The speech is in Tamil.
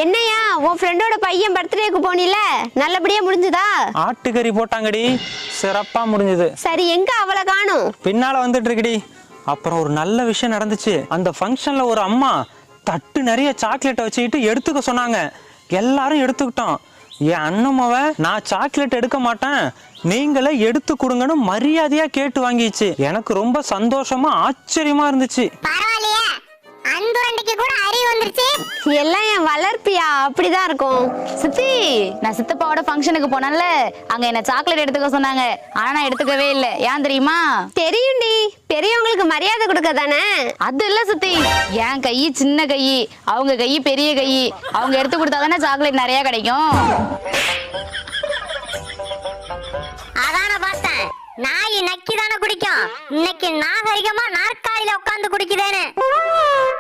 என்னையா உன் ஃப்ரெண்டோட பையன் பர்த்டேக்கு போனில, நல்லபடியா முடிஞ்சுதா? ஆட்டுக்கறி போட்டாங்கடி, சிறப்பா முடிஞ்சது. சரி, எங்க அவளை காணும்? பின்னால வந்துட்டு இருக்குடி. அப்புறம் ஒரு நல்ல விஷயம் நடந்துச்சு. அந்த ஃபங்க்ஷன்ல ஒரு அம்மா தட்டு நிறைய சாக்லேட்டை வச்சுக்கிட்டு எடுத்துக்க சொன்னாங்க. எல்லாரும் எடுத்துக்கிட்டோம். என் அண்ணமாவ நான் சாக்லேட் எடுக்க மாட்டேன், நீங்களே எடுத்து கொடுங்கன்னு மரியாதையா கேட்டு வாங்கிச்சு. எனக்கு ரொம்ப சந்தோஷமா ஆச்சரியமா இருந்துச்சு. பரவாயில்லையே, அந்த வண்டிக்கு கூட அறிவு வந்துருச்சு. எல்லாம் என் வளர்ப்பியா, அப்படிதான் இருக்கும். சித்தி, நான் சித்தப்பாவோட ஃபங்க்ஷனுக்கு போனேன்ல, அங்க என்ன சாக்லேட் எடுத்துக்க சொன்னாங்க. ஆனா நான் எடுத்துக்கவே இல்லை. ஏன் தெரியுமா? தெரியும்டி, பெரியவங்களுக்கு மரியாதை கொடுக்க தானே. அது இல்ல சித்தி, என் கை சின்ன கை, அவங்க கை பெரிய கை. அவங்க எடுத்து கொடுத்தாதானே சாக்லேட் நிறைய கிடைக்கும். அதான பார்த்தேன், நாய் நக்கி தானே குடிக்கும். இன்னைக்கு நாகரிகமா நாற்காலியில உட்கார்ந்து குடிக்குதேன்னு.